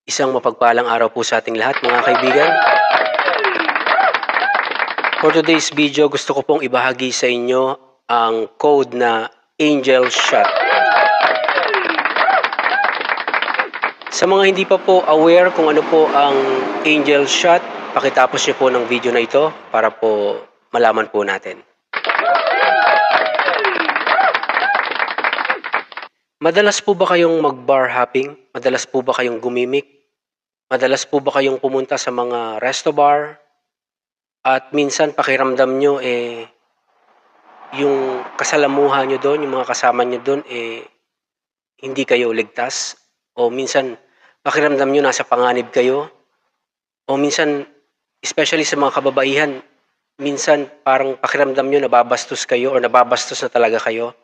Isang mapagpalang araw po sa ating lahat mga kaibigan. For today's video, gusto ko pong ibahagi sa inyo ang code na Angel Shot. Sa mga hindi pa po aware kung ano po ang Angel Shot, pakitapos niyo po ng video na ito para po malaman po natin. Madalas po ba kayong mag-bar hopping? Madalas po ba kayong gumimik? Madalas po ba kayong pumunta sa mga resto bar? At minsan pakiramdam nyo yung kasalamuha nyo doon, yung mga kasama nyo doon hindi kayo ligtas. O minsan pakiramdam nyo nasa panganib kayo. O minsan, especially sa mga kababaihan, minsan parang pakiramdam nyo nababastos kayo or nababastos na talaga kayo.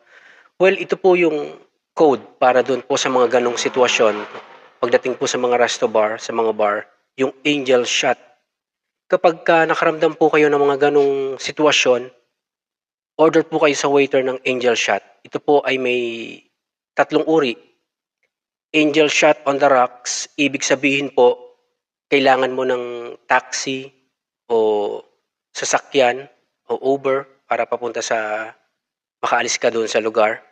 Well, ito po yung code para doon po sa mga ganong sitwasyon. Pagdating po sa mga resto bar, sa mga bar, yung Angel Shot. Kapag nakaramdam po kayo ng mga ganong sitwasyon, order po kayo sa waiter ng Angel Shot. Ito po ay may tatlong uri. Angel Shot on the rocks, ibig sabihin po, kailangan mo ng taxi o sasakyan o Uber para papunta sa makaalis ka doon sa lugar.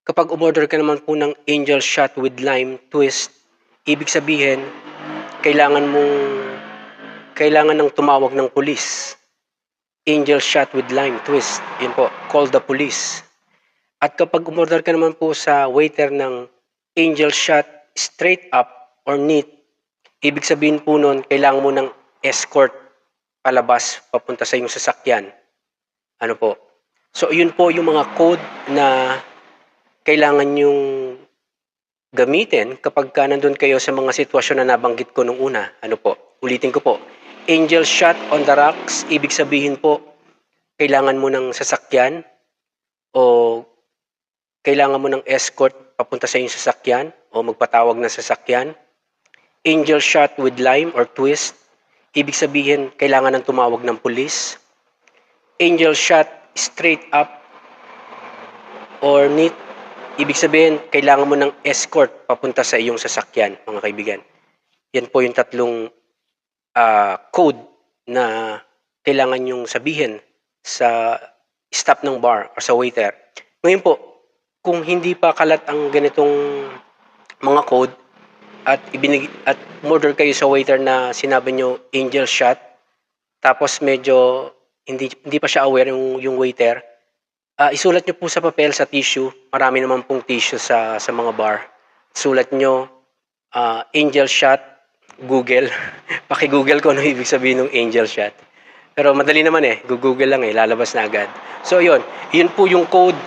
Kapag umorder ka naman po ng Angel Shot with lime twist, ibig sabihin, kailangan ng tumawag ng pulis. Angel Shot with lime twist, yun po, call the police. At kapag umorder ka naman po sa waiter ng Angel Shot straight up or neat, ibig sabihin po nun, kailangan mo ng escort palabas papunta sa iyong sasakyan. Ano po? So yun po yung mga code na kailangan yung gamitin kapag nandun kayo sa mga sitwasyon na nabanggit ko nung una. Ano po? Ulitin ko po. Angel Shot on the rocks, ibig sabihin po, kailangan mo ng sasakyan o kailangan mo ng escort papunta sa iyong sasakyan o magpatawag ng sasakyan. Angel Shot with lime or twist, ibig sabihin, kailangan ng tumawag ng pulis. Angel Shot straight up or neat, ibig sabihin, kailangan mo ng escort papunta sa iyong sasakyan, mga kaibigan. Yan po yung tatlong code na kailangan yung sabihin sa staff ng bar o sa waiter. Ngayon po, kung hindi pa kalat ang ganitong mga code at order kayo sa waiter na sinabi nyo Angel Shot, tapos medyo hindi pa siya aware yung waiter, isulat nyo po sa papel, sa tissue. Marami naman pong tissue sa mga bar. Sulat nyo, Angel Shot, Google. Paki-Google ko ano ibig sabihin ng Angel Shot. Pero madali naman Google lang lalabas na agad. So yun po yung code,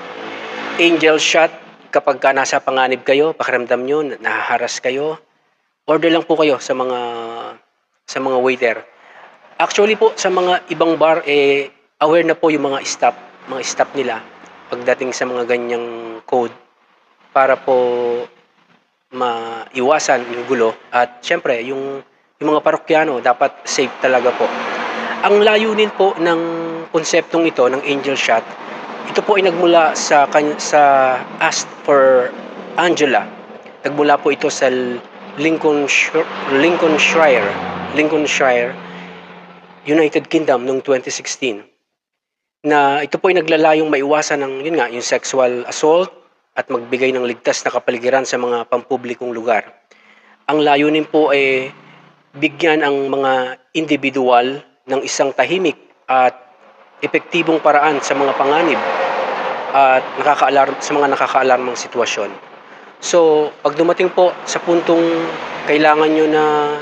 Angel Shot. Kapag nasa panganib kayo, pakiramdam nyo, nahaharas kayo, order lang po kayo sa mga waiter. Actually po, sa mga ibang bar, aware na po yung mga staff nila pagdating sa mga ganyang code para po maiwasan yung gulo at syempre yung mga parokyano dapat safe talaga po. Ang layunin po ng konseptong ito ng Angel Shot, ito po ay nagmula sa Ask for Angela. Nagmula po ito sa Lincolnshire, United Kingdom noong 2016. Na ito po ay naglalayong maiwasan ng yung sexual assault at magbigay ng ligtas na kapaligiran sa mga pampublikong lugar. Ang layunin po ay bigyan ang mga individual ng isang tahimik at epektibong paraan sa mga panganib at sa mga nakakaalarmang sitwasyon. So, pag dumating po sa puntong kailangan nyo na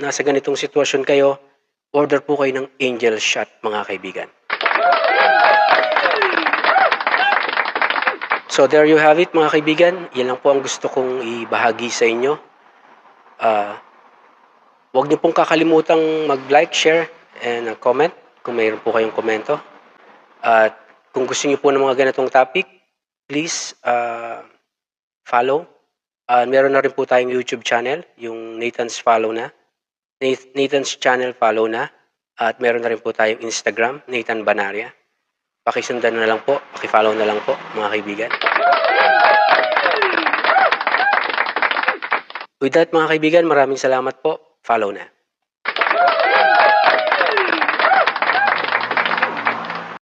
nasa ganitong sitwasyon kayo, order po kayo ng Angel Shot, mga kaibigan. So there you have it, mga kaibigan. Yan lang po ang gusto kong ibahagi sa inyo. Huwag niyo pong kakalimutang mag-like, share, and comment kung mayroon po kayong komento. At kung gusto niyo po ng mga ganitong topic, please follow. Meron na rin po tayong YouTube channel, yung Nathan's channel follow na. At meron na rin po tayong Instagram, Nathan Banaria. Pakisundan na lang po, pakifollow na lang po, mga kaibigan. With that mga kaibigan, maraming salamat po. Follow na.